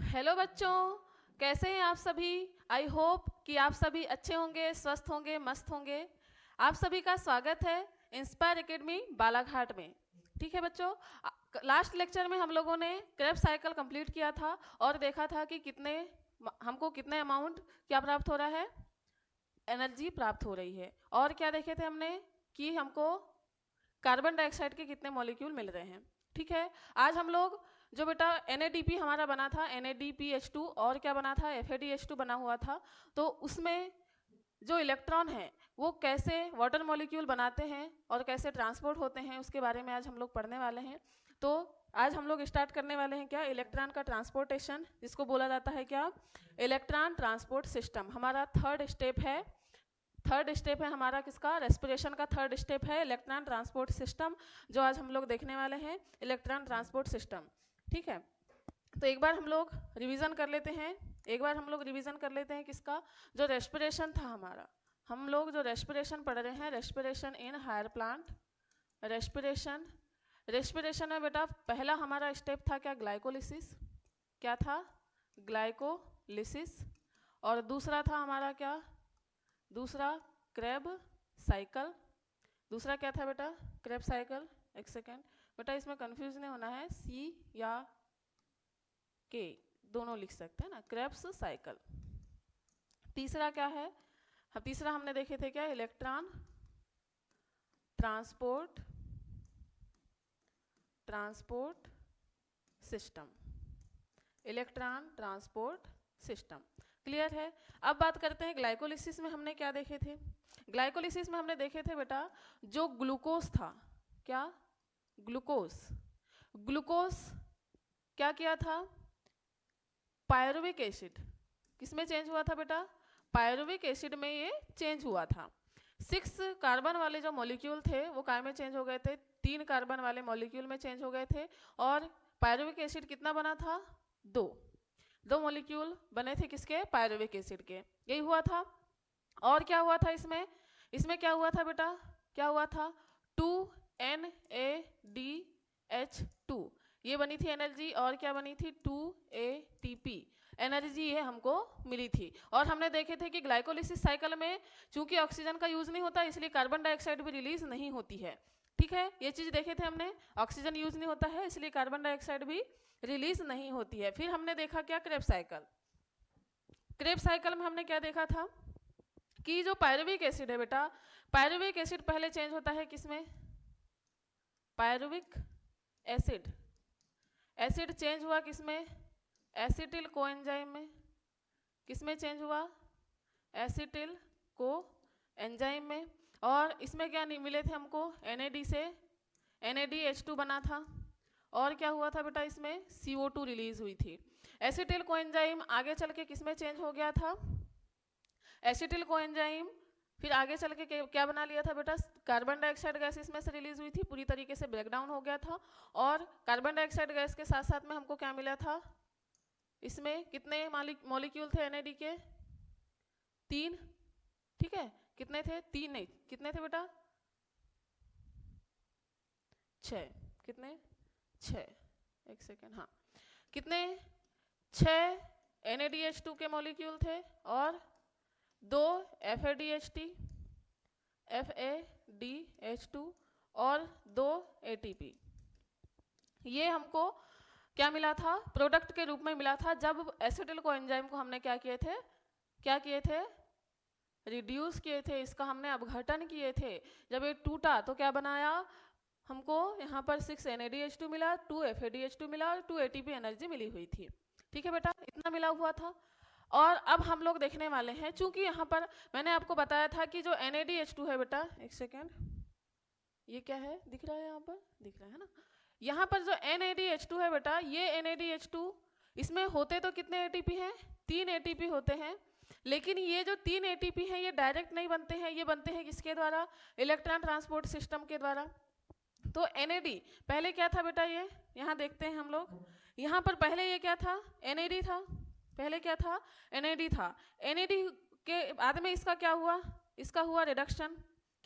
Hello बच्चों, कैसे हैं आप सभी। आई होप कि आप सभी अच्छे होंगे, स्वस्थ होंगे, मस्त होंगे। आप सभी का स्वागत है इंस्पायर एकेडमी बालाघाट में। ठीक है बच्चों, लास्ट लेक्चर में हम लोगों ने क्रेब्स साइकिल कंप्लीट किया था और देखा था कि हमको कितने अमाउंट क्या प्राप्त हो रहा है, एनर्जी प्राप्त हो रही है। और क्या देखे थे हमने कि हमको कार्बन डाइऑक्साइड के कितने मॉलिक्यूल मिल रहे हैं। ठीक है, आज हम लोग जो बेटा NADP हमारा बना था, NADPH2, और क्या बना था, FADH2 बना हुआ था। तो उसमें जो इलेक्ट्रॉन है वो कैसे वाटर मॉलिक्यूल बनाते हैं और कैसे ट्रांसपोर्ट होते हैं, उसके बारे में आज हम लोग पढ़ने वाले हैं। तो आज हम लोग स्टार्ट करने वाले हैं क्या, इलेक्ट्रॉन का ट्रांसपोर्टेशन, जिसको बोला जाता है क्या, इलेक्ट्रॉन ट्रांसपोर्ट सिस्टम। हमारा थर्ड स्टेप है हमारा किसका, रेस्पिरेशन का थर्ड स्टेप है इलेक्ट्रॉन ट्रांसपोर्ट सिस्टम, जो आज हम लोग देखने वाले हैं, इलेक्ट्रॉन ट्रांसपोर्ट सिस्टम। ठीक है, तो एक बार हम लोग रिवीजन कर लेते हैं किसका, जो रेस्पिरेशन था हमारा। हम लोग जो रेस्पिरेशन पढ़ रहे हैं, respiration in higher plant, respiration में बेटा पहला हमारा स्टेप था क्या, ग्लाइकोलिसिस। क्या था, ग्लाइकोलिसिस। और दूसरा था हमारा क्या, दूसरा क्रेब साइकिल। दूसरा क्या था बेटा, क्रेब साइकिल। एक सेकेंड बेटा, इसमें कंफ्यूज नहीं होना है, सी या के दोनों लिख सकते हैं ना, क्रेब्स साइकिल। तीसरा क्या है, तीसरा हमने देखे थे क्या, electron transport system, electron transport system. Clear है। अब बात करते हैं ग्लाइकोलिसिस में हमने क्या देखे थे। ग्लाइकोलिसिस में हमने देखे थे बेटा, जो ग्लूकोज था, क्या, ग्लूकोज क्या किया था, पायरुविक एसिड किसमें चेंज हुआ था बेटा, पायरुविक एसिड में ये चेंज हुआ था। 6 कार्बन वाले जो मॉलिक्यूल थे वो काय में चेंज हो गए थे, 3 कार्बन वाले मॉलिक्यूल में चेंज हो गए थे। और पायरुविक एसिड कितना बना था, 2 मॉलिक्यूल बने थे किसके, पायरुविक एसिड के, यही हुआ था। और क्या हुआ था इसमें क्या हुआ था बेटा, क्या हुआ था, 2NADH2, ये बनी थी एनर्जी। और क्या बनी थी, 2ATP एनर्जी ये हमको मिली थी। और हमने देखे थे कि ग्लाइकोलिसिस साइकिल में चूंकि ऑक्सीजन का यूज नहीं होता, इसलिए कार्बन डाइऑक्साइड भी रिलीज नहीं होती है। ठीक है, ये चीज देखे थे हमने, ऑक्सीजन यूज नहीं होता है इसलिए कार्बन डाइऑक्साइड भी रिलीज नहीं होती है। फिर हमने देखा क्या, क्रेब साइकिल में हमने क्या देखा था कि जो पायरुविक एसिड है बेटा, पायरुविक एसिड पहले चेंज होता है किसमें, पायरुविक एसिड चेंज हुआ किसमें, एसिटिल कोएंजाइम में। किसमें चेंज हुआ, एसिटिल को एंजाइम में। और इसमें क्या नहीं मिले थे हमको, NAD से NADH2 बना था। और क्या हुआ था बेटा, इसमें CO2 रिलीज हुई थी। एसिटिल कोएंजाइम आगे चल के किसमें चेंज हो गया था, एसिटिल कोएंजाइम फिर आगे चल के क्या बना लिया था बेटा, कार्बन डाइऑक्साइड गैस इसमें से रिलीज हुई थी, पूरी तरीके से ब्रेकडाउन हो गया था। और कार्बन डाइऑक्साइड गैस के साथ साथ में हमको क्या मिला था, इसमें कितने मॉलिक्यूल थे NAD के, 3। ठीक है, कितने थे, 3 नहीं, कितने थे बेटा, 6। कितने, 6, एक सेकेंड, हाँ, कितने, 6 NADH2 के मॉलिक्यूल थे और 2 FADH2 और 2 ATP। ये हमको क्या मिला था, प्रोडक्ट के रूप में मिला था, जब एसिटिल कोएंजाइम को हमने क्या किए थे, रिड्यूस किए थे, इसका हमने अपघटन किए थे। जब ये टूटा तो क्या बनाया, हमको यहाँ पर 6 NADH2 मिला, 2 FADH2 मिला और 2 ATP एनर्जी मिली हुई थी। ठीक है बेटा, इतना मिला हुआ था। और अब हम लोग देखने वाले हैं, चूंकि यहाँ पर मैंने आपको बताया था कि जो NADH2 है बेटा, एक सेकेंड, ये क्या है, दिख रहा है, यहाँ पर दिख रहा है ना, यहाँ पर जो NADH2 है बेटा, ये NADH2, इसमें होते तो कितने ATP हैं, 3 ATP होते हैं। लेकिन ये जो 3 ATP हैं ये डायरेक्ट नहीं बनते हैं, ये बनते हैं किसके द्वारा, इलेक्ट्रॉन ट्रांसपोर्ट सिस्टम के द्वारा। तो NAD पहले क्या था बेटा, ये यहाँ देखते हैं हम लोग, यहाँ पर पहले ये क्या था, NAD था, पहले क्या था, NAD था। NAD के बाद में इसका क्या हुआ, इसका हुआ रिडक्शन।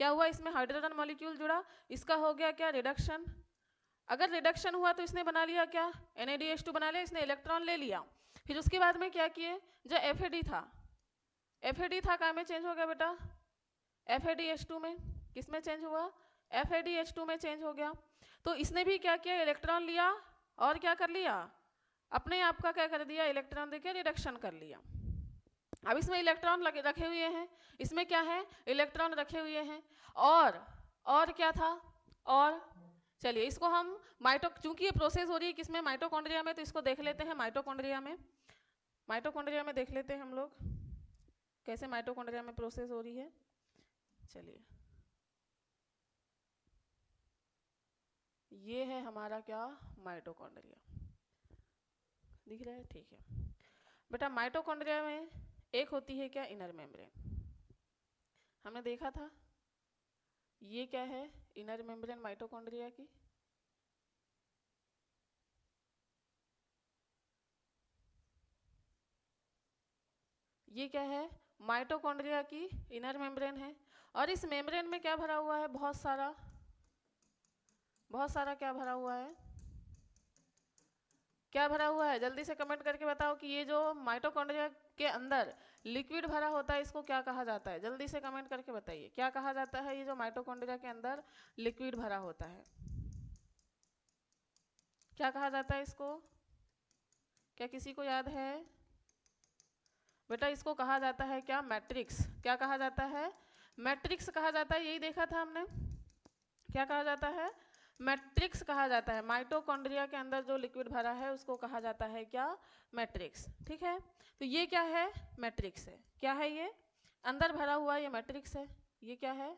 क्या हुआ, इसमें हाइड्रोजन मॉलिक्यूल जुड़ा, इसका हो गया क्या, रिडक्शन। अगर रिडक्शन हुआ तो इसने बना लिया क्या, NADH2 बना लिया, इसने इलेक्ट्रॉन ले लिया। फिर उसके बाद में क्या किए, जो FAD था, FAD था क्या में चेंज हो गया बेटा, FADH2 में। किस में चेंज हुआ, FADH2 में चेंज हो गया। तो इसने भी क्या किया, इलेक्ट्रॉन लिया और क्या कर लिया, अपने आप का क्या कर दिया, इलेक्ट्रॉन देके रिडक्शन कर लिया। अब इसमें इलेक्ट्रॉन रखे हुए हैं, इसमें क्या है, इलेक्ट्रॉन रखे हुए हैं। और क्या था, और चलिए इसको हम चूंकि ये प्रोसेस हो रही है किसमें, माइटोकॉन्ड्रिया में, तो इसको देख लेते हैं माइटोकॉन्ड्रिया में। माइटोकॉन्ड्रिया में देख लेते हैं हम लोग कैसे माइटोकॉन्ड्रिया में प्रोसेस हो रही है। चलिए ये है हमारा क्या, माइटोकॉन्ड्रिया, दिख रहा है, ठीक है बेटा। माइटोकॉन्ड्रिया में एक होती है क्या, इनर मेम्ब्रेन, हमने देखा था। ये क्या है, इनर मेम्ब्रेन माइटोकॉन्ड्रिया की। ये क्या है, माइटोकॉन्ड्रिया की इनर मेम्ब्रेन है। और इस मेम्ब्रेन में क्या भरा हुआ है, बहुत सारा क्या भरा हुआ है, क्या भरा हुआ है, जल्दी से कमेंट करके बताओ कि ये जो माइटोकॉन्ड्रिया के अंदर लिक्विड भरा होता है इसको क्या कहा जाता है, जल्दी से कमेंट करके बताइए क्या कहा जाता है, ये जो माइटोकॉन्ड्रिया के अंदर लिक्विड भरा होता है क्या कहा जाता है इसको, क्या किसी को याद है बेटा, इसको कहा जाता है क्या, मैट्रिक्स। क्या कहा जाता है, मैट्रिक्स कहा जाता है, यही देखा था हमने, क्या कहा जाता है, मैट्रिक्स कहा जाता है। माइटोकॉन्ड्रिया के अंदर जो लिक्विड भरा है उसको कहा जाता है क्या, मैट्रिक्स, ठीक है। तो ये क्या है, मैट्रिक्स है, क्या है ये, अंदर भरा हुआ ये मैट्रिक्स है। ये क्या है,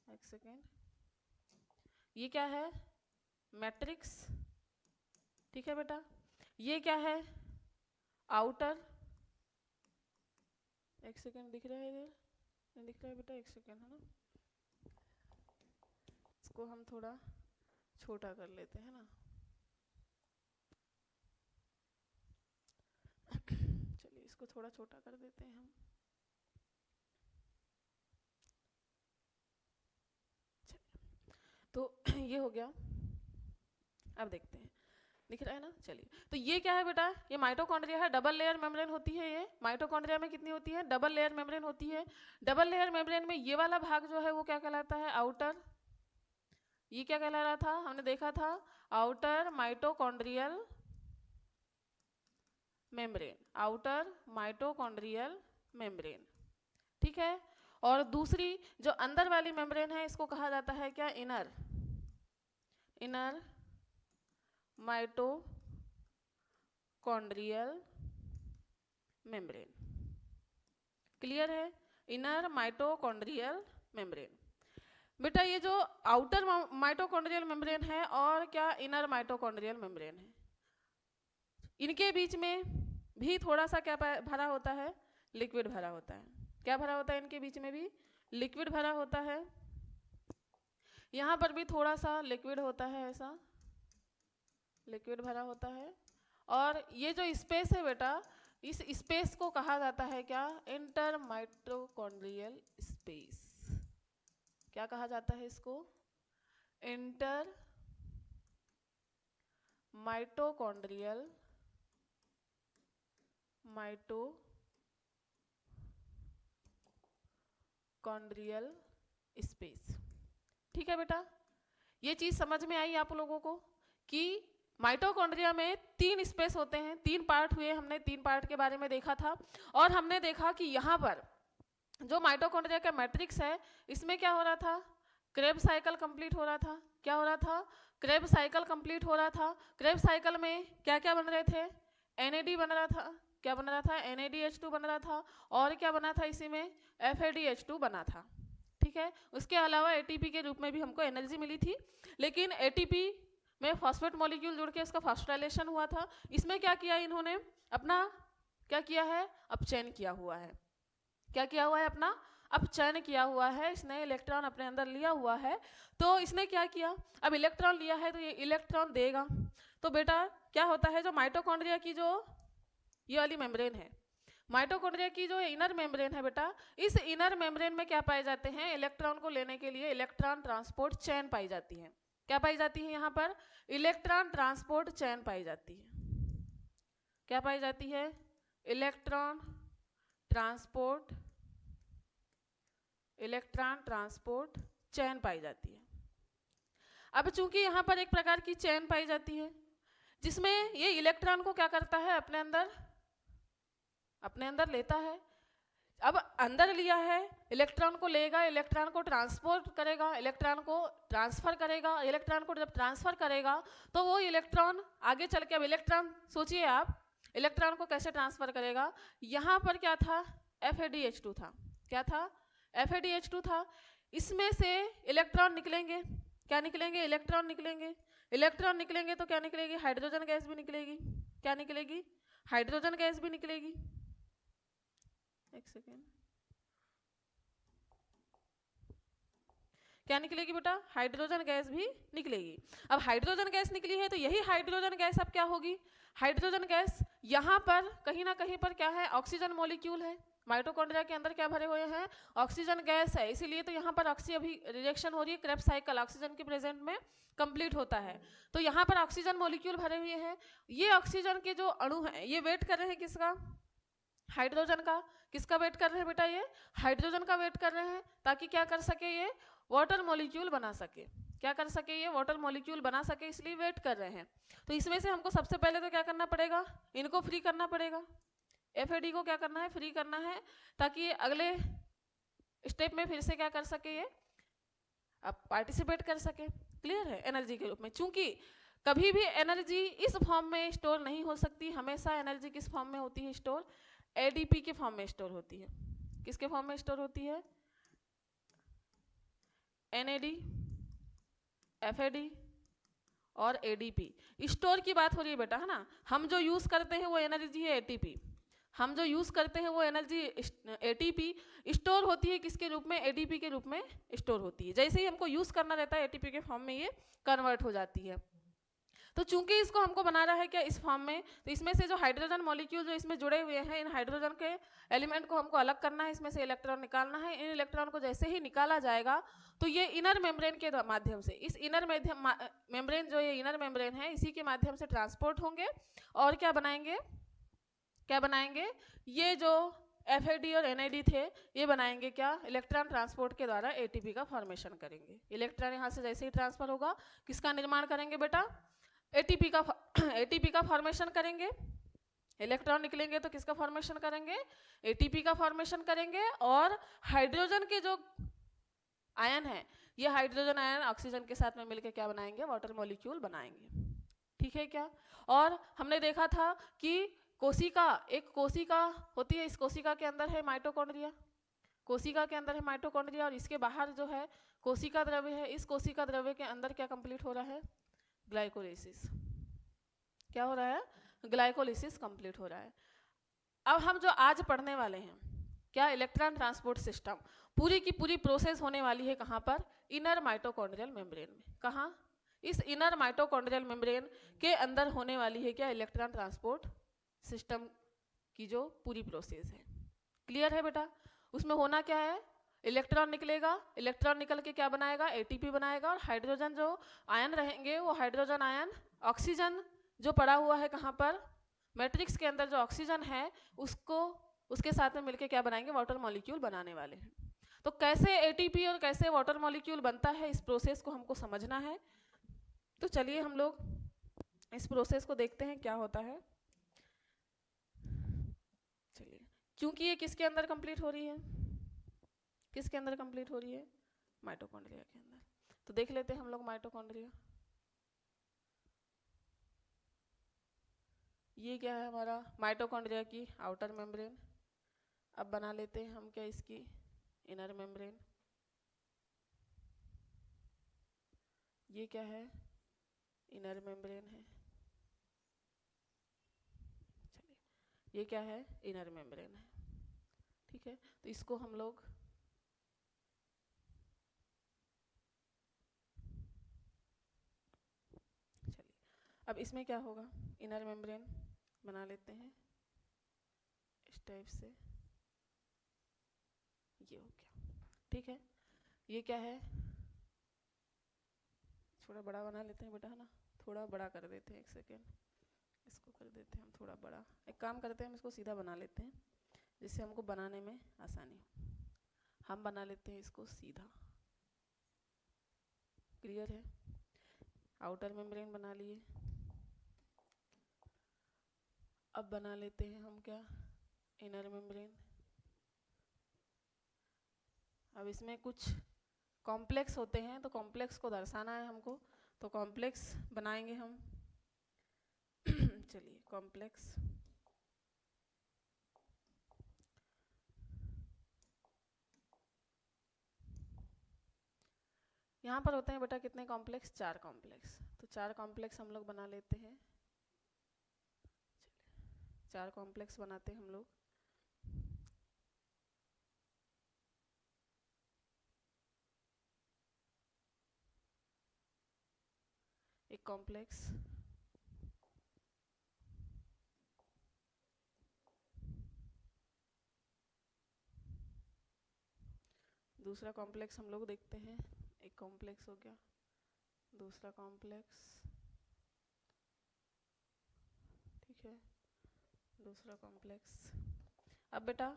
एक सेकेंड, ये क्या है, मैट्रिक्स, ठीक है बेटा। ये क्या है, आउटर, एक सेकेंड, दिख रहा है इधर, नहीं दिख रहा है बेटा, एक सेकेंड है ना, इसको हम थोड़ा छोटा कर लेते हैं ना। चलिए इसको थोड़ा छोटा कर देते हैं हम। तो ये हो गया, अब देखते हैं, दिख रहा है ना। चलिए तो ये क्या है बेटा, ये माइटोकॉन्ड्रिया है, डबल लेयर मेम्ब्रेन होती है। ये माइटोकॉन्ड्रिया में कितनी होती है, डबल लेयर मेम्ब्रेन होती है। डबल लेयर मेम्ब्रेन में ये वाला भाग जो है वो क्या कहलाता है, आउटर। ये क्या कहला रहा था, हमने देखा था, outer mitochondrial membrane, outer mitochondrial membrane, ठीक है। और दूसरी जो अंदर वाली मेम्ब्रेन है इसको कहा जाता है क्या, इनर माइटोकॉन्ड्रियल मेम्ब्रेन, क्लियर है, इनर माइटोकॉन्ड्रियल मेम्ब्रेन। बेटा ये जो आउटर माइटोकॉन्ड्रियल मेम्ब्रेन है और क्या इनर माइटोकॉन्ड्रियल मेम्ब्रेन है, इनके बीच में भी थोड़ा सा क्या भरा होता है, लिक्विड भरा होता है। क्या भरा होता है, इनके बीच में भी लिक्विड भरा होता है। यहाँ पर भी थोड़ा सा लिक्विड होता है, ऐसा लिक्विड भरा होता है। और ये जो स्पेस है बेटा, इस स्पेस को कहा जाता है क्या, इंटर माइटोकॉन्ड्रियल स्पेस। क्या कहा जाता है इसको, इंटर माइटोकॉन्ड्रियल माइटोकॉन्ड्रियल स्पेस, ठीक है बेटा। ये चीज समझ में आई आप लोगों को कि माइटोकॉन्ड्रिया में 3 स्पेस होते हैं, 3 पार्ट हुए, हमने 3 पार्ट के बारे में देखा था। और हमने देखा कि यहाँ पर जो माइटोकॉन्ड्रिया का मैट्रिक्स है इसमें क्या हो रहा था, क्रेब साइकिल कंप्लीट हो रहा था। क्या हो रहा था, क्रेब साइकिल कंप्लीट हो रहा था। क्रेब साइकिल में क्या क्या बन रहे थे, NAD बन रहा था, क्या बन रहा था, NADH2 बन रहा था। और क्या बना था इसी में, FADH2 बना था, ठीक है। उसके अलावा ATP के रूप में भी हमको एनर्जी मिली थी। लेकिन ATP में फॉस्फेट मॉलिक्यूल जुड़ के उसका फॉस्फोराइलेशन हुआ था। इसमें क्या किया इन्होंने, अपना क्या किया है, अपचयन किया हुआ है। क्या किया हुआ है, अपना अपचयन किया हुआ है, इसने इलेक्ट्रॉन अपने अंदर लिया हुआ है। तो इसने क्या किया, अब इलेक्ट्रॉन लिया है तो ये इलेक्ट्रॉन देगा। तो बेटा क्या होता है, जो माइटोकॉन्ड्रिया की जो ये वाली मेम्ब्रेन है, माइटोकॉन्ड्रिया की जो इनर मेम्ब्रेन है बेटा, इस इनर मेम्ब्रेन में क्या पाए जाते हैं, इलेक्ट्रॉन को लेने के लिए इलेक्ट्रॉन ट्रांसपोर्ट चेन पाई जाती है। क्या पाई जाती है यहाँ पर, इलेक्ट्रॉन ट्रांसपोर्ट चेन पाई जाती है। क्या पाई जाती है? इलेक्ट्रॉन ट्रांसपोर्ट चेन पाई जाती है। अब चूंकि यहाँ पर एक प्रकार की चेन पाई जाती है जिसमें ये इलेक्ट्रॉन को क्या करता है, अपने अंदर लेता है। अब अंदर लिया है, इलेक्ट्रॉन को लेगा, इलेक्ट्रॉन को ट्रांसपोर्ट करेगा, इलेक्ट्रॉन को ट्रांसफर करेगा। इलेक्ट्रॉन को जब ट्रांसफर करेगा तो वो इलेक्ट्रॉन आगे चल के, अब इलेक्ट्रॉन सोचिए आप, इलेक्ट्रॉन को कैसे ट्रांसफर करेगा। यहाँ पर क्या था? FADH2 था। क्या था? FADH2 था। इसमें से इलेक्ट्रॉन निकलेंगे। क्या निकलेंगे? इलेक्ट्रॉन निकलेंगे। इलेक्ट्रॉन निकलेंगे तो क्या निकलेगी? हाइड्रोजन गैस भी निकलेगी। क्या निकलेगी? हाइड्रोजन गैस भी निकलेगी। एक सेकेंड, क्या निकलेगी बेटा? हाइड्रोजन गैस भी निकलेगी। अब हाइड्रोजन गैस निकली है तो यही हाइड्रोजन गैस अब क्या होगी? हाइड्रोजन गैस यहाँ पर कहीं ना कहीं पर क्या है? ऑक्सीजन मॉलिक्यूल है। माइटोकॉन्ड्रिया के अंदर क्या भरे हुए हैं? ऑक्सीजन गैस है। इसीलिए तो यहाँ पर अभी रिएक्शन हो रही है, क्रेब्स साइकिल ऑक्सीजन के प्रेजेंट में कंप्लीट होता है। तो यहाँ पर ऑक्सीजन मॉलिक्यूल भरे हुए हैं। ये ऑक्सीजन के जो अणु हैं ये वेट कर रहे हैं किसका? हाइड्रोजन का। किसका वेट कर रहे हैं बेटा? ये हाइड्रोजन का वेट कर रहे हैं, ताकि क्या कर सके? ये वाटर मॉलिक्यूल बना सके। क्या कर सके? ये वाटर मॉलिक्यूल बना सके, इसलिए वेट कर रहे हैं। तो इसमें से हमको सबसे पहले तो क्या करना पड़ेगा? इनको फ्री करना पड़ेगा। FAD को क्या करना है? फ्री करना है, ताकि ये अगले स्टेप में फिर से क्या कर सके? ये अब पार्टिसिपेट कर सके। क्लियर है? एनर्जी के रूप में। चूंकि कभी भी एनर्जी इस फॉर्म में स्टोर नहीं हो सकती, हमेशा एनर्जी किस फॉर्म में होती है स्टोर? ADP के फॉर्म में स्टोर होती है। किसके फॉर्म में स्टोर होती है? NAD, FAD और ADP। स्टोर की बात हो रही है बेटा, है ना? हम जो यूज करते हैं वो एनर्जी है ATP। हम जो यूज करते हैं वो एनर्जी ATP स्टोर होती है किसके रूप में? ADP के रूप में स्टोर होती है। जैसे ही हमको यूज करना रहता है ATP के फॉर्म में ये कन्वर्ट हो जाती है। तो चूंकि इसको हमको बनाना है क्या? इस फॉर्म में, तो इसमें से जो हाइड्रोजन मॉलिक्यूल जो इसमें जुड़े हुए हैं, इन हाइड्रोजन के एलिमेंट को हमको अलग करना है, इसमें से इलेक्ट्रॉन निकालना है। इन इलेक्ट्रॉन को जैसे ही निकाला जाएगा तो ये इनर मेम्ब्रेन के माध्यम से, इस इनर मेम्ब्रेन जो ये इनर मेम्ब्रेन है इसी के माध्यम से ट्रांसपोर्ट होंगे और क्या बनाएंगे? क्या बनाएंगे? ये जो FAD और NAD थे ये बनाएंगे क्या? इलेक्ट्रॉन ट्रांसपोर्ट के द्वारा ATP का फॉर्मेशन करेंगे। इलेक्ट्रॉन यहाँ से जैसे ही ट्रांसफर होगा किसका निर्माण करेंगे बेटा? ATP का फॉर्मेशन करेंगे। इलेक्ट्रॉन निकलेंगे तो किसका फॉर्मेशन करेंगे? ATP का फॉर्मेशन करेंगे। और हाइड्रोजन के जो आयन है, ये हाइड्रोजन आयन ऑक्सीजन के साथ में मिलकर क्या बनाएंगे? वाटर मॉलिक्यूल बनाएंगे। ठीक है क्या? और हमने देखा था कि कोशिका, एक कोशिका होती है, इस कोशिका के अंदर है माइटोकॉन्ड्रिया। कोशिका के अंदर है माइटोकॉन्ड्रिया और इसके बाहर जो है कोशिका द्रव्य है। इस कोशिका द्रव्य के अंदर क्या कंप्लीट हो रहा है? ग्लाइकोलाइसिस। क्या हो रहा है? ग्लाइकोलाइसिस कंप्लीट हो रहा है। अब हम जो आज पढ़ने वाले हैं क्या? इलेक्ट्रॉन ट्रांसपोर्ट सिस्टम, पूरी की पूरी प्रोसेस होने वाली है कहाँ पर? इनर माइटोकॉन्ड्रियल मेम्ब्रेन में। कहाँ? इस इनर माइटोकॉन्ड्रियल मेम्ब्रेन के अंदर होने वाली है क्या? इलेक्ट्रॉन ट्रांसपोर्ट सिस्टम की जो पूरी प्रोसेस है। क्लियर है बेटा? उसमें होना क्या है? इलेक्ट्रॉन निकलेगा, इलेक्ट्रॉन निकल के क्या बनाएगा? ATP बनाएगा। और हाइड्रोजन जो आयन रहेंगे वो हाइड्रोजन आयन ऑक्सीजन जो पड़ा हुआ है कहाँ पर? मैट्रिक्स के अंदर जो ऑक्सीजन है उसको उसके साथ में मिलके क्या बनाएंगे? वाटर मॉलिक्यूल बनाने वाले हैं। तो कैसे ATP और कैसे वाटर मॉलिक्यूल बनता है, इस प्रोसेस को हमको समझना है। तो चलिए हम लोग इस प्रोसेस को देखते हैं क्या होता है। चलिए, क्योंकि ये किसके अंदर कंप्लीट हो रही है? किसके अंदर कंप्लीट हो रही है? माइटोकॉन्ड्रिया के अंदर। तो देख लेते हैं हम लोग माइटोकॉन्ड्रिया। ये क्या है हमारा? माइटोकॉन्ड्रिया की आउटर मेम्ब्रेन। अब बना लेते हैं हम क्या? इसकी इनर मेम्ब्रेन। ये क्या है? इनर मेम्ब्रेन है। चलिए, ये क्या है? इनर मेम्ब्रेन है। ठीक है, तो इसको हम लोग अब इसमें क्या होगा? इनर मेम्ब्रेन बना लेते हैं इस टाइप से। ये हो गया। ठीक है, ये क्या है? थोड़ा बड़ा बना लेते हैं बेटा, है ना? थोड़ा बड़ा कर देते हैं, एक सेकेंड। इसको कर देते हैं हम थोड़ा बड़ा। एक काम करते हैं, हम इसको सीधा बना लेते हैं जिससे हमको बनाने में आसानी हो। हम बना लेते हैं इसको सीधा। क्लियर है? आउटर मेम्ब्रेन बना लिए। अब बना लेते हैं हम क्या, इनर मेम्ब्रेन। अब इसमें कुछ कॉम्प्लेक्स होते हैं, तो कॉम्प्लेक्स को दर्शाना है हमको, तो कॉम्प्लेक्स बनाएंगे हम। चलिए कॉम्प्लेक्स, यहाँ पर होते हैं बेटा कितने कॉम्प्लेक्स, 4 कॉम्प्लेक्स। तो 4 कॉम्प्लेक्स हम लोग बना लेते हैं। 4 कॉम्प्लेक्स बनाते हैं हम लोग। एक कॉम्प्लेक्स, दूसरा कॉम्प्लेक्स हम लोग देखते हैं। एक कॉम्प्लेक्स हो गया, दूसरा कॉम्प्लेक्स, ठीक है, दूसरा कॉम्प्लेक्स। अब बेटा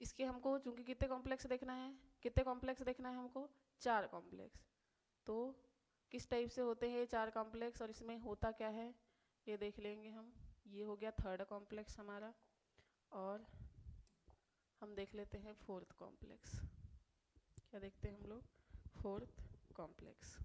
इसके हमको चूंकि कितने कॉम्प्लेक्स देखना है, कितने कॉम्प्लेक्स देखना है हमको, 4 कॉम्प्लेक्स। तो किस टाइप से होते हैं ये 4 कॉम्प्लेक्स और इसमें होता क्या है ये देख लेंगे हम। ये हो गया 3rd कॉम्प्लेक्स हमारा, और हम देख लेते हैं 4th कॉम्प्लेक्स। क्या देखते हैं हम लोग, 4th कॉम्प्लेक्स।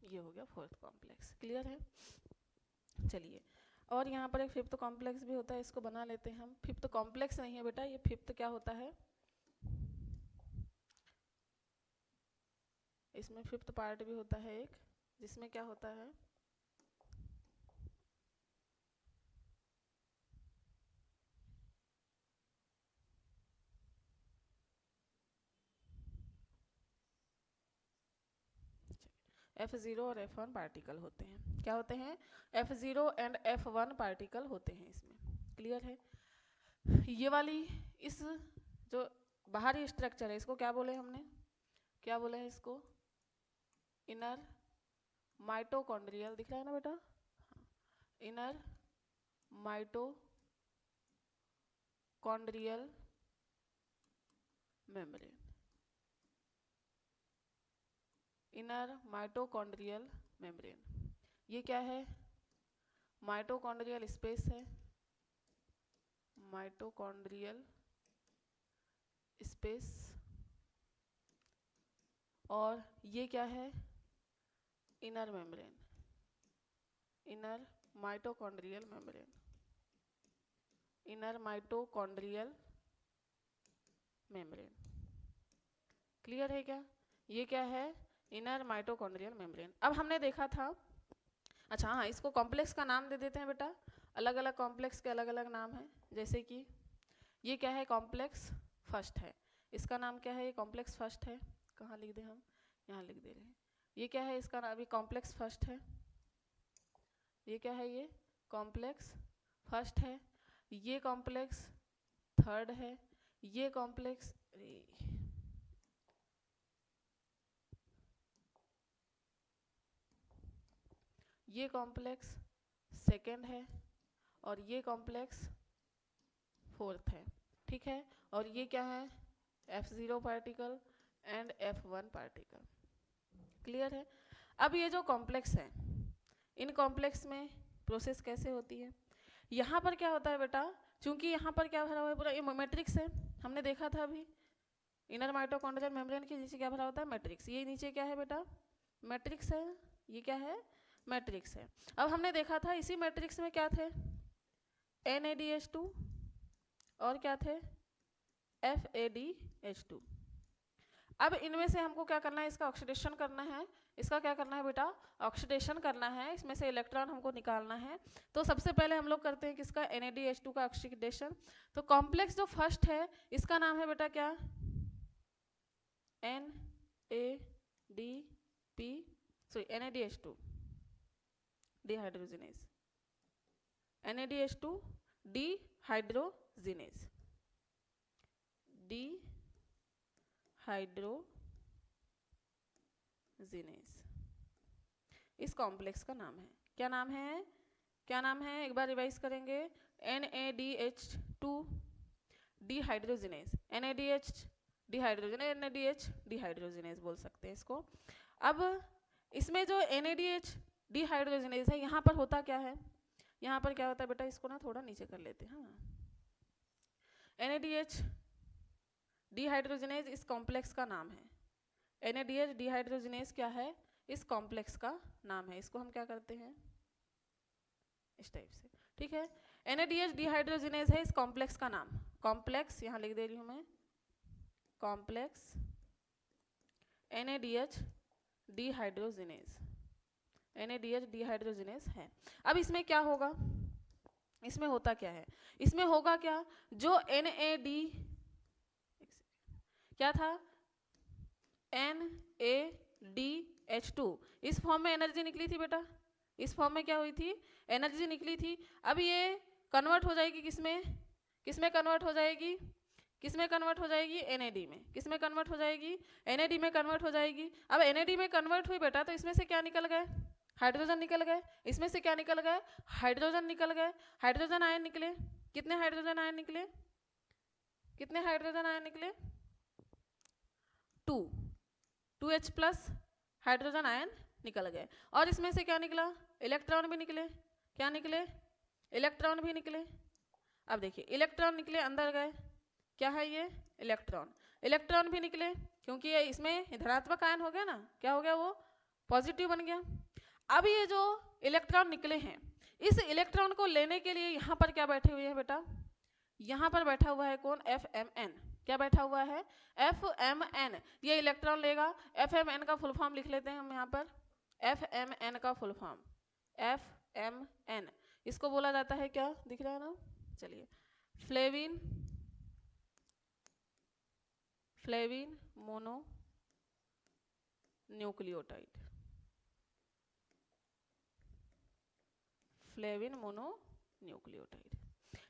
ये हो गया 4th कॉम्प्लेक्स। क्लियर है? चलिए, और यहाँ पर एक 5th कॉम्प्लेक्स भी होता है, इसको बना लेते हैं हम। 5th कॉम्प्लेक्स नहीं है बेटा, ये 5th क्या होता है, इसमें 5th पार्ट भी होता है एक, जिसमें क्या होता है, F0 और F1 पार्टिकल होते हैं। क्या होते हैं, F0 एंड F1 पार्टिकल होते हैं इसमें। क्लियर है? ये वाली इस जो बाहरी स्ट्रक्चर है इसको क्या बोले हमने, क्या बोले हैं इसको, इनर माइटोकॉन्ड्रियल, दिख रहा है ना बेटा, inner mitochondrial membrane, inner mitochondrial membrane. ये क्या है, माइटोकॉन्ड्रियल स्पेस है, माइटोकॉन्ड्रियल स्पेस, और ये क्या है, inner membrane, inner mitochondrial membrane, inner mitochondrial membrane. Clear है क्या? ये क्या है, इनर माइटोकॉन्ड्रियल मेम्ब्रेन। अब हमने देखा था, अच्छा हाँ, इसको कॉम्प्लेक्स का नाम दे देते हैं बेटा, अलग अलग कॉम्प्लेक्स के अलग अलग नाम हैं। जैसे कि ये क्या है, कॉम्प्लेक्स फर्स्ट है, इसका नाम क्या है, ये कॉम्प्लेक्स फर्स्ट है। कहाँ लिख दें हम, यहाँ लिख दे रहे हैं। ये क्या है, इसका नाम भी कॉम्प्लेक्स फर्स्ट है। ये क्या है, ये कॉम्प्लेक्स फर्स्ट है। ये कॉम्प्लेक्स 3rd है। ये कॉम्प्लेक्स, ये कॉम्प्लेक्स 2nd है, और ये कॉम्प्लेक्स 4th है। ठीक है, और ये क्या है, F0 particle and F1 particle. Clear है? अब ये जो कॉम्प्लेक्स है, इन कॉम्प्लेक्स में प्रोसेस कैसे होती है, यहाँ पर क्या होता है बेटा, चूंकि यहाँ पर क्या भरा हुआ है, पूरा ये मैट्रिक्स है, हमने देखा था अभी इनर माइटोकॉन्ड्रियल मेम्ब्रेन के नीचे क्या भरा होता है, मैट्रिक्स। ये नीचे क्या है बेटा, मैट्रिक्स है, ये क्या है, मैट्रिक्स है। अब हमने देखा था इसी मैट्रिक्स में क्या थे, NADH2 और क्या थे, FADH2। अब इनमें से हमको क्या करना है, इसका ऑक्सीडेशन करना है, इसका क्या करना है बेटा, ऑक्सीडेशन करना है, इसमें से इलेक्ट्रॉन हमको निकालना है। तो सबसे पहले हम लोग करते हैं किसका, NADH2 का ऑक्सीडेशन। तो कॉम्प्लेक्स जो फर्स्ट है इसका नाम है बेटा क्या, NADH2 dehydrogenase, NADH2 dehydrogenase, dehydrogenase इस कॉम्प्लेक्स का नाम है। क्या नाम है, क्या नाम है, एक बार रिवाइज करेंगे, NADH2 dehydrogenase, NADH dehydrogenase, NADH dehydrogenase बोल सकते हैं इसको। अब इसमें जो NADH डिहाइड्रोजिनेज है यहाँ पर होता क्या है, यहाँ पर क्या होता है बेटा, इसको ना थोड़ा नीचे कर लेते हैं। हाँ, NADH डिहाइड्रोजिनेज इस कॉम्प्लेक्स का नाम है, NADH डिहाइड्रोजिनेज क्या है, इस कॉम्प्लेक्स का नाम है। इसको हम क्या करते हैं इस टाइप से, ठीक है। NADH डिहाइड्रोजिनेज है इस कॉम्प्लेक्स का नाम, कॉम्प्लेक्स यहाँ लिख दे रही हूँ मैं, complex NADH dehydrogenase, NADH dehydrogenase है। अब इसमें क्या होगा, इसमें होता क्या है, इसमें होगा क्या, जो NAD क्या था, NADH2 इस फॉर्म में एनर्जी निकली थी बेटा, इस फॉर्म में क्या हुई थी, एनर्जी निकली थी। अब ये कन्वर्ट हो जाएगी किसमें, किसमें कन्वर्ट हो जाएगी, किसमें कन्वर्ट हो जाएगी, NAD में। किसमें कन्वर्ट हो जाएगी, NAD में कन्वर्ट हो जाएगी। अब NAD में कन्वर्ट हुई बेटा तो इसमें से क्या निकल गए, हाइड्रोजन निकल गए। इसमें से क्या निकल गए, हाइड्रोजन निकल गए, हाइड्रोजन आयन निकले। कितने हाइड्रोजन आयन निकले, कितने हाइड्रोजन आयन निकले, 2H प्लस हाइड्रोजन आयन निकल गए। और इसमें से क्या निकला, इलेक्ट्रॉन भी निकले। क्या निकले, इलेक्ट्रॉन भी निकले। अब देखिए इलेक्ट्रॉन निकले, अंदर गए, क्या है ये, इलेक्ट्रॉन। इलेक्ट्रॉन भी निकले क्योंकि ये इसमें धनात्मक आयन हो गया ना, क्या हो गया, वो पॉजिटिव बन गया। अब ये जो इलेक्ट्रॉन निकले हैं, इस इलेक्ट्रॉन को लेने के लिए यहाँ पर क्या बैठे हुए हैं बेटा, यहाँ पर बैठा हुआ है कौन, FMN। क्या बैठा हुआ है, FMN। ये इलेक्ट्रॉन लेगा, FMN का फुल फॉर्म लिख लेते हैं हम यहाँ पर, FMN का फुल फॉर्म, FMN इसको बोला जाता है क्या, दिख रहा है ना, चलिए, flavin mono nucleotide, flavin mono nucleotide.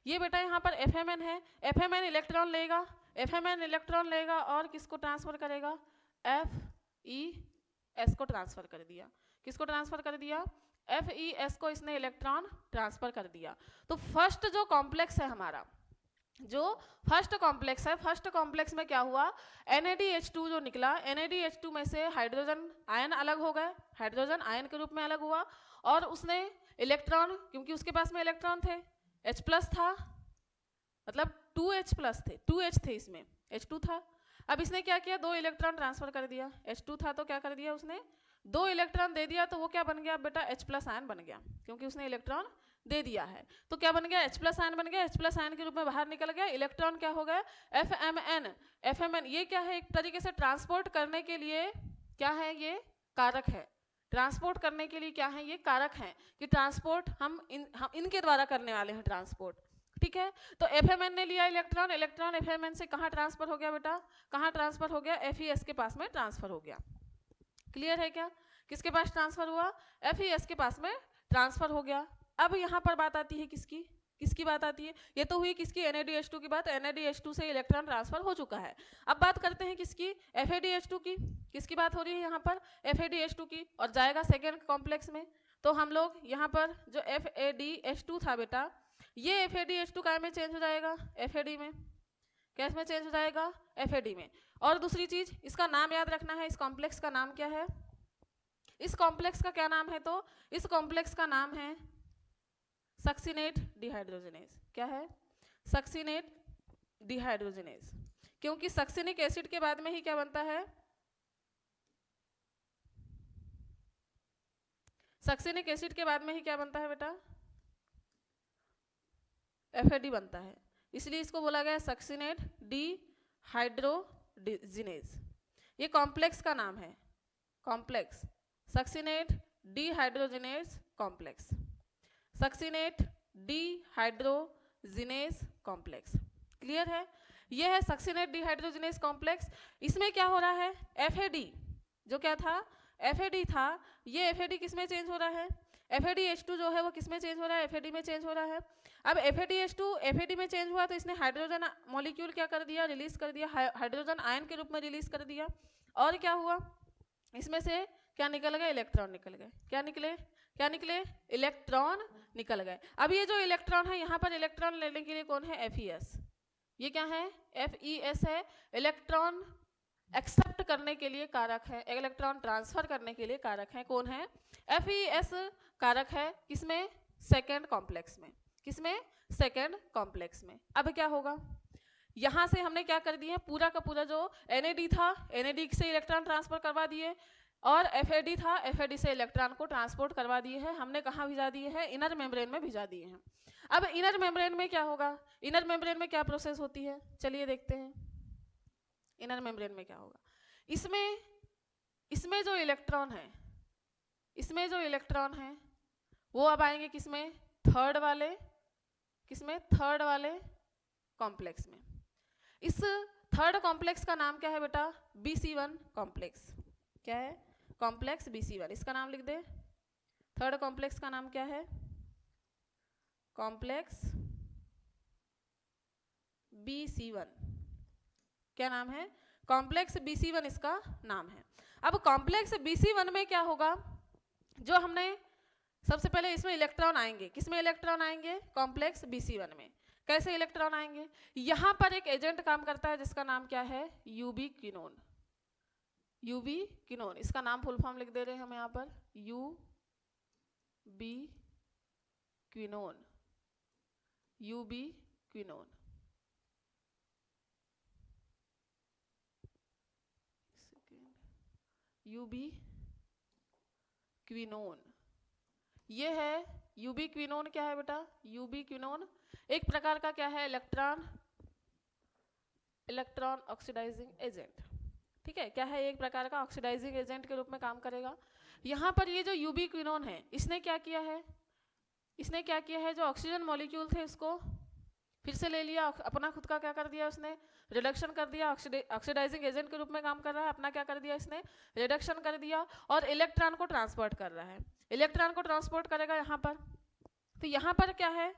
ये बेटा यहाँ पर FMN है, FMN इलेक्ट्रॉन लेगा, FMN इलेक्ट्रॉन लेगा और किसको ट्रांसफर करेगा, FES को ट्रांसफर कर दिया। किसको ट्रांसफर कर दिया, FES को इसने इलेक्ट्रॉन ट्रांसफर कर दिया। तो फर्स्ट जो कॉम्प्लेक्स है हमारा, जो फर्स्ट कॉम्प्लेक्स है, फर्स्ट कॉम्प्लेक्स में क्या हुआ, NADH2 जो निकला, NADH2 में से हाइड्रोजन आयन अलग हो गए, हाइड्रोजन आयन के रूप में अलग हुआ, और उसने इलेक्ट्रॉन, क्योंकि उसके पास में इलेक्ट्रॉन थे, H प्लस था, मतलब 2H प्लस थे, 2H थे, इसमें H2 था। अब इसने क्या किया, 2 इलेक्ट्रॉन ट्रांसफर कर दिया, H2 था तो क्या कर दिया उसने, 2 इलेक्ट्रॉन दे दिया, तो वो क्या बन गया बेटा, H प्लस आयन बन गया, क्योंकि उसने इलेक्ट्रॉन दे दिया है। तो क्या बन गया, H प्लस आयन बन गया, H प्लस आयन के रूप में बाहर निकल गया। इलेक्ट्रॉन क्या हो गया, FMN। ये क्या है, एक तरीके से ट्रांसपोर्ट करने के लिए क्या है, ये कारक है। ट्रांसपोर्ट करने के लिए क्या है, ये कारक है कि ट्रांसपोर्ट हम इनके द्वारा करने वाले हैं ट्रांसपोर्ट, ठीक है। तो FMN ने लिया इलेक्ट्रॉन, इलेक्ट्रॉन FMN से कहाँ ट्रांसफर हो गया बेटा, कहाँ ट्रांसफर हो गया, FES के पास में ट्रांसफर हो गया। क्लियर है क्या, किसके पास ट्रांसफर हुआ, FES के पास में ट्रांसफर हो गया। अब यहाँ पर बात आती है किसकी, किसकी बात आती है, ये तो हुई किसकी, NADH2 की बात। NADH2 से इलेक्ट्रॉन ट्रांसफर हो चुका है। अब बात करते हैं किसकी, FADH2 की। किसकी बात हो रही है यहाँ पर, FADH2 की, और जाएगा सेकेंड कॉम्प्लेक्स में। तो हम लोग यहाँ पर जो FADH2 था बेटा, ये FADH2 काय में चेंज हो जाएगा, FAD में। कैसे में चेंज हो जाएगा, FAD में। और दूसरी चीज, इसका नाम याद रखना है, इस कॉम्प्लेक्स का नाम क्या है, इस कॉम्प्लेक्स का क्या नाम है, तो इस कॉम्प्लेक्स का नाम है सक्सिनेट डिहाइड्रोजिनेज। क्या है, सक्सिनेट डिहाइड्रोजिनेज, क्योंकि सक्सिनिक एसिड के बाद में ही क्या बनता है, सक्सिनिक एसिड के बाद में ही क्या बनता है बेटा, FAD बनता है। इसलिए इसको बोला गया सक्सिनेट डिहाइड्रोजिनेज। ये कॉम्प्लेक्स का नाम है, complex succinate dehydrogenase complex, succinate dehydrogenase complex. Clear है? यह है सक्सिनेट डीहाइड्रोजिनेज कॉम्प्लेक्स। इसमें क्या हो रहा है, FAD जो क्या था, FAD था, ये FAD किस में चेंज हो रहा है, FADH2 जो है वो किस में चेंज हो रहा है, FAD में चेंज हो रहा है। अब FADH2 FAD में चेंज हुआ तो इसने हाइड्रोजन मॉलिक्यूल क्या कर दिया, रिलीज कर दिया, हाइड्रोजन आयन के रूप में रिलीज कर दिया। और क्या हुआ, इसमें से क्या निकल गए, इलेक्ट्रॉन निकल गए। क्या निकले, क्या निकले, इलेक्ट्रॉन निकल गए। अब ये जो इलेक्ट्रॉन है, यहाँ पर इलेक्ट्रॉन लेने के लिए कौन है, FES। ये क्या है, FES है, इलेक्ट्रॉन एक्सेप्ट करने के लिए कारक है, इलेक्ट्रॉन ट्रांसफर करने के लिए कारक है। कौन है, FES कारक है, किसमें, सेकेंड कॉम्प्लेक्स में। किसमें, सेकेंड कॉम्प्लेक्स में। अब क्या होगा, यहां से हमने क्या कर दिया, पूरा का पूरा जो NAD था, NAD से इलेक्ट्रॉन ट्रांसफर करवा दिए, और FAD था, FAD से इलेक्ट्रॉन को ट्रांसपोर्ट करवा दिए हैं। हमने कहाँ भिजा दिए हैं, इनर मेम्ब्रेन में भिजा दिए हैं। अब इनर मेम्ब्रेन में क्या होगा, इनर मेम्ब्रेन में क्या प्रोसेस होती है, चलिए देखते हैं इनर मेम्ब्रेन में क्या होगा। इसमें जो इलेक्ट्रॉन है, इसमें जो इलेक्ट्रॉन है वो अब आएंगे किसमें, थर्ड वाले, किसमें, थर्ड वाले कॉम्प्लेक्स में। इस थर्ड कॉम्प्लेक्स का नाम क्या है बेटा, BC1 कॉम्प्लेक्स। क्या है, कॉम्प्लेक्स BC1, इसका नाम लिख दे। थर्ड कॉम्प्लेक्स का नाम क्या है, कॉम्प्लेक्स BC1। क्या नाम है, कॉम्प्लेक्स BC1 इसका नाम है। अब कॉम्प्लेक्स BC1 में क्या होगा, जो हमने सबसे पहले इसमें इलेक्ट्रॉन आएंगे, किसमें इलेक्ट्रॉन आएंगे, कॉम्प्लेक्स BC1 में। कैसे इलेक्ट्रॉन आएंगे, यहां पर एक एजेंट काम करता है जिसका नाम क्या है, यूबीक्विनोन। यूबीक्विनोन, इसका नाम फुल फॉर्म लिख दे रहे हैं हम यहाँ पर, यूबीक्विनोन, यूबीक्विनोन। यूबीक्विनोन, ये है यूबीक्विनोन। क्या है बेटा, यूबीक्विनोन एक प्रकार का क्या है, इलेक्ट्रॉन ऑक्सीडाइजिंग एजेंट। ठीक है, क्या है, एक प्रकार का ऑक्सीडाइजिंग एजेंट के रूप में काम करेगा। यहाँ पर ये जो यूबीक्विनोन है, इसने क्या किया है, इसने क्या किया है, जो ऑक्सीजन मॉलिक्यूल थे इसको फिर से ले लिया, अपना खुद का क्या कर दिया उसने, रिडक्शन कर दिया, ऑक्सीडाइजिंग एजेंट के रूप में काम कर रहा है, अपना क्या कर दिया इसने, रिडक्शन कर दिया, और इलेक्ट्रॉन को ट्रांसपोर्ट कर रहा है। इलेक्ट्रॉन को ट्रांसपोर्ट करेगा यहाँ पर, तो यहाँ पर क्या है,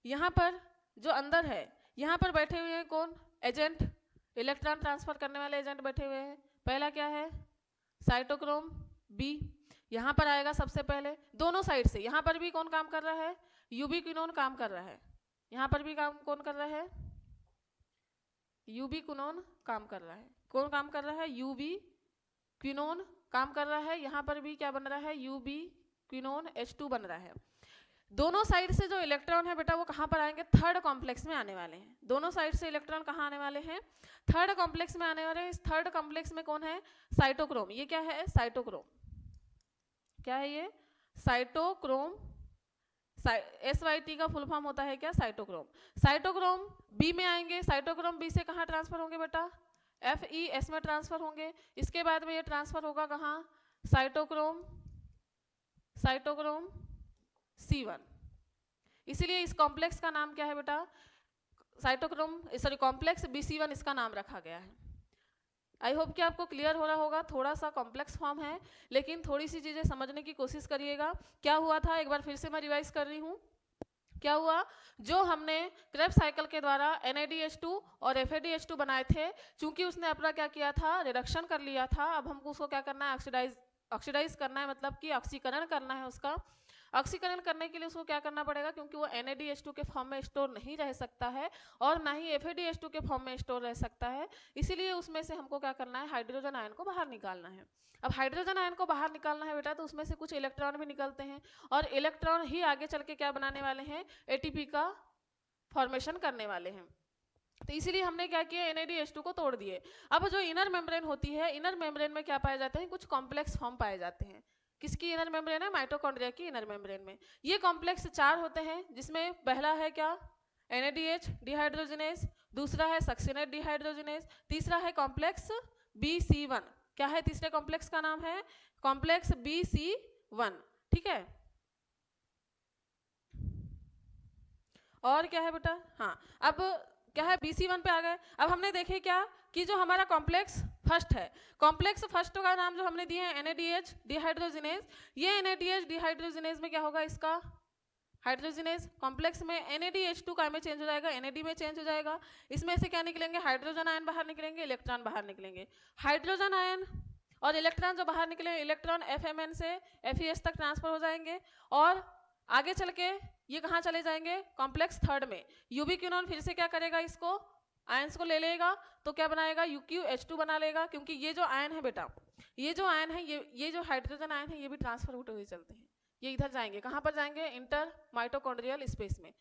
यहाँ पर जो अंदर है, यहाँ पर बैठे हुए हैं कौन, एजेंट, इलेक्ट्रॉन ट्रांसफर करने वाले एजेंट बैठे हुए हैं। पहला क्या है, साइटोक्रोम B, यहाँ पर आएगा सबसे पहले, दोनों साइड से। यहाँ पर भी कौन काम कर रहा है, यूबीक्विनोन काम कर रहा है, यहाँ पर भी काम कौन कर रहा है, यूबीक्विनोन काम कर रहा है। कौन काम कर रहा है, यूबीक्विनोन काम कर रहा है। यहाँ पर भी क्या बन रहा है, यूबीक्विनोन H2 बन रहा है। दोनों साइड से जो इलेक्ट्रॉन है बेटा वो कहाँ पर आएंगे, थर्ड कॉम्प्लेक्स में आने वाले हैं। दोनों साइड से इलेक्ट्रॉन कहाँ आने वाले हैं, थर्ड कॉम्प्लेक्स में आने वाले हैं। इस थर्ड कॉम्प्लेक्स में कौन है, साइटोक्रोम। ये क्या है, साइटोक्रोम। क्या है ये, साइटोक्रोम। SYT का फुल फॉर्म होता है क्या, साइटोक्रोम। साइटोक्रोम B में आएंगे, साइटोक्रोम B से कहाँ ट्रांसफर होंगे बेटा, FES में ट्रांसफर होंगे। इसके बाद में ये ट्रांसफर होगा कहाँ, साइटोक्रोम C1। इसीलिए इस कॉम्प्लेक्स का नाम क्या है बेटा, साइटोक्रोम, सॉरी कॉम्प्लेक्स BC1 इसका नाम रखा गया है। आई होप कि आपको क्लियर हो रहा होगा। थोड़ा सा कॉम्प्लेक्स फॉर्म है, लेकिन थोड़ी सी चीजें समझने की कोशिश करिएगा। क्या हुआ था, एक बार फिर से मैं रिवाइज कर रही हूँ। क्या हुआ, जो हमने क्रेब्स साइकिल के द्वारा NADH2 और FADH2 बनाए थे, चूंकि उसने अपना क्या किया था, रिडक्शन कर लिया था। अब हमको उसको क्या करना है, ऑक्सीडाइज करना है, मतलब कि ऑक्सीकरण करना है उसका। ऑक्सीकरण करने के लिए उसको क्या करना पड़ेगा, क्योंकि वो NADH2 के फॉर्म में स्टोर नहीं रह सकता है और ना ही FADH2 के फॉर्म में स्टोर रह सकता है। इसीलिए उसमें से हमको क्या करना है, हाइड्रोजन आयन को बाहर निकालना है। अब हाइड्रोजन आयन को बाहर निकालना है बेटा, तो उसमें से कुछ इलेक्ट्रॉन भी निकलते हैं, और इलेक्ट्रॉन ही आगे चल के क्या बनाने वाले हैं, ATP का फॉर्मेशन करने वाले हैं। तो इसीलिए हमने क्या किया, NADH2 को तोड़ दिए। अब जो इनर मेम्ब्रेन होती है, इनर मेम्ब्रेन में क्या पाए जाते हैं, कुछ कॉम्प्लेक्स फॉर्म पाए जाते हैं। किसकी इनर मेम्ब्रेन है, माइटोकॉन्ड्रिया की इनर मेम्ब्रेन में। ये कॉम्प्लेक्स 4 होते हैं, जिसमें पहला है क्या, NADH डिहाइड्रोजिनेज, दूसरा है सक्सिनेट डिहाइड्रोजिनेज, तीसरा है कॉम्प्लेक्स BC1 क्या है तीसरे कॉम्प्लेक्स का नाम है कॉम्प्लेक्स BC1, ठीक है। और क्या है बेटा, हाँ अब क्या है BC1 पे आ गए। अब हमने देखे क्या कि जो हमारा कॉम्प्लेक्स फर्स्ट है, कॉम्प्लेक्स फर्स्ट का नाम जो हमने दिए हैं NADH डिहाइड्रोजिनेज। ये NADH डिहाइड्रोजिनेज में क्या होगा, इसका हाइड्रोजिनेज कॉम्प्लेक्स में NADH2 का में चेंज हो जाएगा, NAD में चेंज हो जाएगा। इसमें से क्या निकलेंगे, हाइड्रोजन आयन बाहर निकलेंगे, इलेक्ट्रॉन बाहर निकलेंगे। हाइड्रोजन आयन और इलेक्ट्रॉन जो बाहर निकले, इलेक्ट्रॉन FMN से FES तक ट्रांसफर हो जाएंगे और आगे चल के ये कहाँ चले जाएंगे, कॉम्प्लेक्स थर्ड में। यूबिक्विनोन फिर से क्या करेगा, इसको आयंस को ले लेगा तो क्या बनाएगा, UqH2 बना लेगा, क्योंकि ये जो आयन है बेटा, ये जो आयन है, ये जो हाइड्रोजन आयन है, ये भी ट्रांसफर होते हुए चलते हैं। ये इधर जाएंगे, कहाँ पर जाएंगे, इंटर माइटोकॉन्ड्रियल स्पेस में।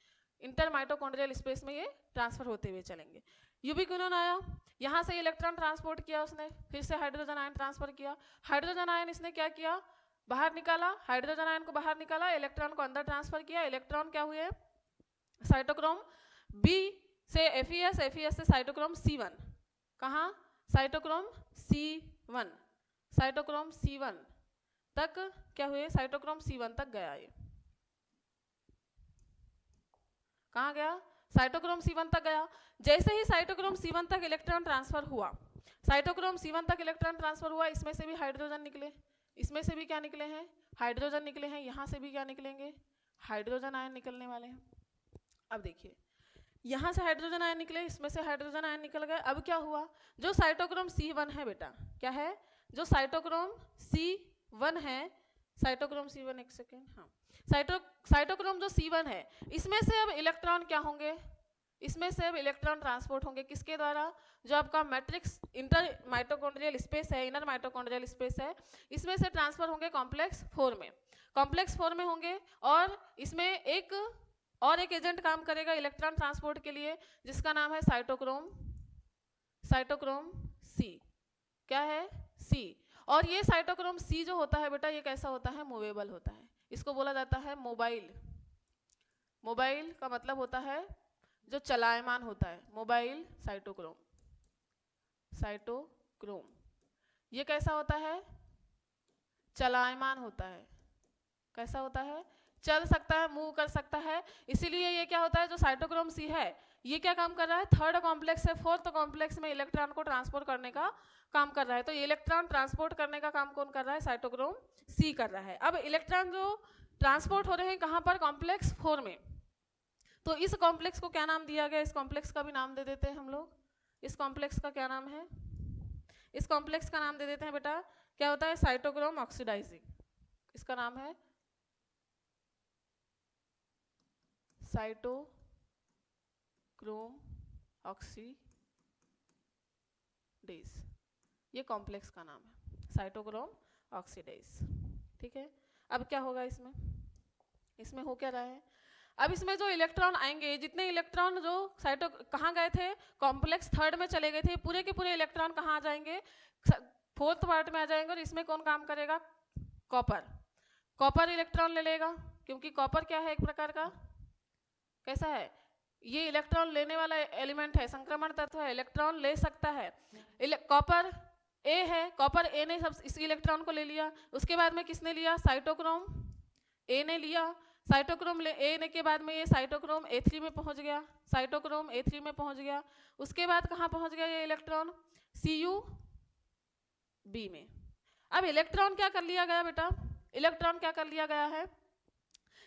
इंटर माइटोकॉन्ड्रियल स्पेस में ये ट्रांसफर होते हुए चलेंगे। यूबिक्विनोन आया, यहाँ से इलेक्ट्रॉन ट्रांसपोर्ट किया उसने, फिर से हाइड्रोजन आयन ट्रांसफर किया। हाइड्रोजन आयन इसने क्या किया, बाहर निकाला, हाइड्रोजन आयन को बाहर निकाला, इलेक्ट्रॉन को अंदर ट्रांसफर किया। इलेक्ट्रॉन क्या हुए, साइटोक्रोम B से FES, FES से साइटोक्रोम C1, कहाँ, साइटोक्रोम C1, साइटोक्रोम C1 तक क्या हुए, साइटोक्रोम C1 तक गया। ये कहाँ गया, साइटोक्रोम C1 तक गया। जैसे ही साइटोक्रोम C1 तक इलेक्ट्रॉन ट्रांसफर हुआ, साइटोक्रोम C1 तक इलेक्ट्रॉन ट्रांसफर हुआ, इसमें से भी हाइड्रोजन निकले, इसमें से भी क्या निकले हैं, हाइड्रोजन निकले हैं, यहाँ से भी क्या निकलेंगे, हाइड्रोजन आयन निकलने वाले हैं। अब देखिए, यहाँ से हाइड्रोजन आयन निकले, इसमें से हाइड्रोजन आयन निकल गए। अब क्या हुआ, जो साइटोक्रोम C1 है बेटा, क्या है, जो साइटोक्रोम C1 है, साइटोक्रोम C1, एक सेकेंड, हाँ, साइटोक्रोम जो C1 है, इसमें से अब इलेक्ट्रॉन क्या होंगे, इसमें से अब इलेक्ट्रॉन ट्रांसपोर्ट होंगे, किसके द्वारा, जो आपका मैट्रिक्स इंटर माइटोकॉन्ड्रियल स्पेस है, इनर माइटोकॉन्ड्रियल स्पेस है, इसमें से ट्रांसफर होंगे कॉम्प्लेक्स 4 में, कॉम्प्लेक्स 4 में होंगे। और इसमें एक एजेंट काम करेगा इलेक्ट्रॉन ट्रांसपोर्ट के लिए, जिसका नाम है साइटोक्रोम C, क्या है, C। और ये साइटोक्रोम C जो होता है बेटा, ये कैसा होता है, मूवेबल होता है, इसको बोला जाता है मोबाइल। मोबाइल का मतलब होता है जो चलायमान होता है, मोबाइल साइटोक्रोम, साइटोक्रोम ये कैसा होता है, चलायमान होता है, कैसा होता है, चल सकता है, मूव कर सकता है। इसीलिए ये क्या होता है, जो साइटोक्रोम C है, ये क्या काम कर रहा है, थर्ड कॉम्प्लेक्स से फोर्थ कॉम्प्लेक्स में इलेक्ट्रॉन को ट्रांसपोर्ट करने का काम कर रहा है। तो ये इलेक्ट्रॉन ट्रांसपोर्ट करने का काम कौन कर रहा है, साइटोक्रोम C कर रहा है। अब इलेक्ट्रॉन जो ट्रांसपोर्ट हो रहे हैं कहाँ पर, कॉम्प्लेक्स 4 में। तो इस कॉम्प्लेक्स को क्या नाम दिया गया, इस कॉम्प्लेक्स का भी नाम दे देते हैं हम लोग। इस कॉम्प्लेक्स का क्या नाम है, इस कॉम्प्लेक्स का नाम दे देते हैं बेटा, क्या होता है, साइटोक्रोम ऑक्सीडाइजिंग। इसका नाम है साइटोक्रोम ऑक्सीडेज, ये कॉम्प्लेक्स का नाम है, साइटोक्रोम ऑक्सीडेज, ठीक है। अब क्या होगा इसमें, इसमें हो क्या रहा है, अब इसमें जो इलेक्ट्रॉन आएंगे, जितने इलेक्ट्रॉन जो साइटो कहाँ गए थे, कॉम्प्लेक्स थर्ड में चले गए थे, पूरे के पूरे इलेक्ट्रॉन कहाँ आ जाएंगे, फोर्थ पार्ट में आ जाएंगे। और इसमें कौन काम करेगा, कॉपर, कॉपर इलेक्ट्रॉन ले लेगा, क्योंकि कॉपर क्या है, एक प्रकार का कैसा है, ये इलेक्ट्रॉन लेने वाला एलिमेंट है, संक्रमण तत्व है, इलेक्ट्रॉन ले सकता है। कॉपर A है, कॉपर A ने सब इस इलेक्ट्रॉन को ले लिया। उसके बाद में किसने लिया, साइटोक्रोम A ने लिया। साइटोक्रोम A ने के बाद में ये साइटोक्रोम A3 में पहुंच गया, साइटोक्रोम A3 में पहुंच गया। उसके बाद कहाँ पहुंच गया ये इलेक्ट्रॉन, CuB में। अब इलेक्ट्रॉन क्या कर लिया गया बेटा, इलेक्ट्रॉन क्या कर लिया गया है,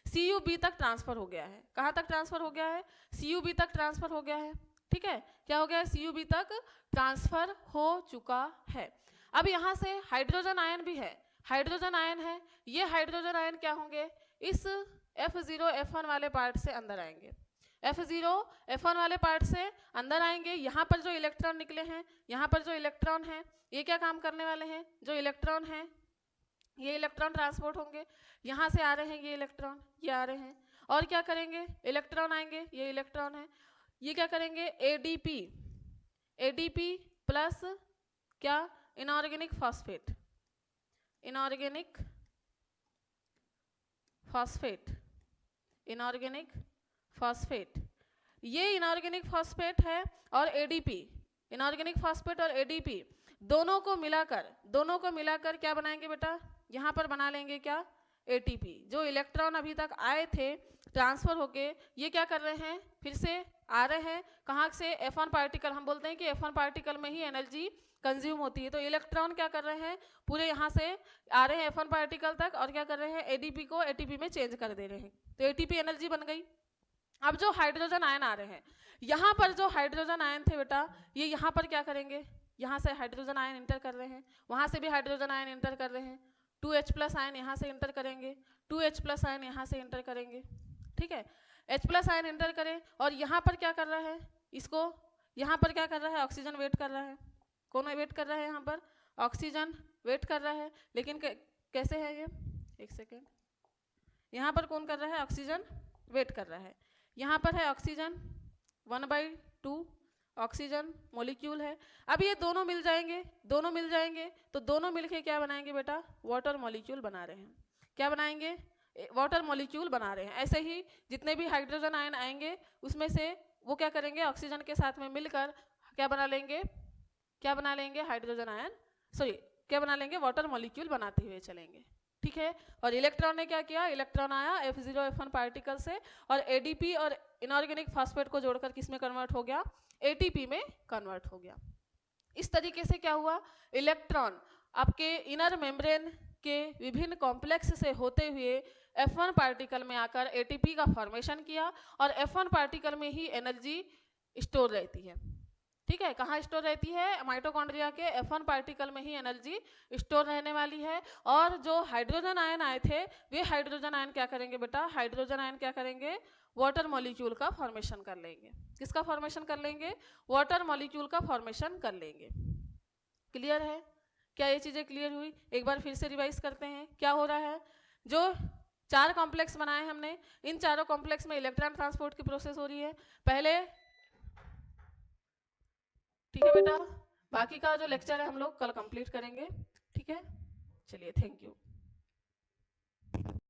CuB तक ट्रांसफर हो गया है। कहाँ तक ट्रांसफर हो गया है, CuB तक ट्रांसफर हो गया है, ठीक है। क्या हो गया है, CuB तक ट्रांसफर हो चुका है। अब यहाँ से हाइड्रोजन आयन भी है, हाइड्रोजन आयन है, ये हाइड्रोजन आयन क्या होंगे, इस F0 F1 वाले पार्ट से अंदर आएंगे, F0 F1 वाले पार्ट से अंदर आएंगे। यहाँ पर जो इलेक्ट्रॉन निकले हैं, यहाँ पर जो इलेक्ट्रॉन हैं, ये क्या काम करने वाले हैं, जो इलेक्ट्रॉन हैं ये इलेक्ट्रॉन ट्रांसपोर्ट होंगे, यहाँ से आ रहे हैं ये इलेक्ट्रॉन, ये आ रहे हैं, और क्या करेंगे, इलेक्ट्रॉन आएंगे, ये इलेक्ट्रॉन है, ये क्या करेंगे, ADP प्लस क्या, inorganic phosphate, inorganic phosphate, inorganic phosphate, ये इनऑर्गेनिक फॉस्फेट है और ADP, इनऑर्गेनिक फॉस्फेट और ADP दोनों को मिलाकर क्या बनाएंगे बेटा, यहाँ पर बना लेंगे क्या, एटीपी। जो इलेक्ट्रॉन अभी तक आए थे ट्रांसफर होके, ये क्या कर रहे हैं, फिर से आ रहे हैं, कहाँ से, F1 पार्टिकल। हम बोलते हैं कि F1 पार्टिकल में ही एनर्जी कंज्यूम होती है। तो इलेक्ट्रॉन क्या कर रहे हैं, पूरे यहाँ से आ रहे हैं F1 पार्टिकल तक, और क्या कर रहे हैं, एडीपी को एटीपी में चेंज कर दे रहे हैं। तो एटीपी एनर्जी बन गई। अब जो हाइड्रोजन आयन आ रहे हैं, यहाँ पर जो हाइड्रोजन आयन थे बेटा, ये यहाँ पर क्या करेंगे, यहाँ से हाइड्रोजन आयन इंटर कर रहे हैं, वहाँ से भी हाइड्रोजन आयन इंटर कर रहे हैं, 2H+ आयन यहाँ से इंटर करेंगे, 2H+ आयन यहाँ से इंटर करेंगे, ठीक है। H+ आयन इंटर करें, और यहाँ पर क्या कर रहा है, इसको यहाँ पर क्या कर रहा है, ऑक्सीजन वेट कर रहा है। कौन वेट कर रहा है, यहाँ पर ऑक्सीजन वेट कर रहा है। लेकिन कैसे है ये, एक सेकेंड, यहाँ पर कौन कर रहा है, ऑक्सीजन वेट कर रहा है। यहाँ पर है ऑक्सीजन 1/2 ऑक्सीजन मॉलिक्यूल है। अब ये दोनों मिल जाएंगे, तो दोनों मिलके क्या बनाएंगे बेटा, वाटर मॉलिक्यूल बना रहे हैं। क्या बनाएंगे, वाटर मॉलिक्यूल बना रहे हैं। ऐसे ही जितने भी हाइड्रोजन आयन आएंगे, उसमें से वो क्या करेंगे, ऑक्सीजन के साथ में मिलकर क्या बना लेंगे, हाइड्रोजन आयन, सॉरी क्या बना लेंगे, वाटर मॉलिक्यूल बनाते हुए चलेंगे, ठीक है। और इलेक्ट्रॉन ने क्या किया, इलेक्ट्रॉन आया F0 F1 पार्टिकल से, और एडीपी और इनऑर्गेनिक फास्फेट को जोड़कर किस में कन्वर्ट हो गया, एटीपी में कन्वर्ट हो गया। इस तरीके से क्या हुआ, इलेक्ट्रॉन आपके इनर मेम्ब्रेन के विभिन्न कॉम्प्लेक्स से होते हुए F1 पार्टिकल में आकर एटीपी का फॉर्मेशन किया, और F1 पार्टिकल में ही एनर्जी स्टोर रहती है, ठीक है। कहाँ स्टोर रहती है, माइटोकॉन्ड्रिया के F1 पार्टिकल में ही एनर्जी स्टोर रहने वाली है। और जो हाइड्रोजन आयन आए थे, वे हाइड्रोजन आयन क्या करेंगे बेटा, हाइड्रोजन आयन क्या करेंगे, वाटर मॉलिक्यूल का फॉर्मेशन कर लेंगे। किसका फॉर्मेशन कर लेंगे, वाटर मॉलिक्यूल का फॉर्मेशन कर लेंगे। क्लियर है, क्या ये चीज़ें क्लियर हुई, एक बार फिर से रिवाइज करते हैं। क्या हो रहा है, जो 4 कॉम्प्लेक्स बनाए हमने, इन चारों कॉम्प्लेक्स में इलेक्ट्रॉन ट्रांसपोर्ट की प्रोसेस हो रही है पहले, ठीक है बेटा। बाकी का जो लेक्चर है हम लोग कल कंप्लीट करेंगे, ठीक है। चलिए, थैंक यू।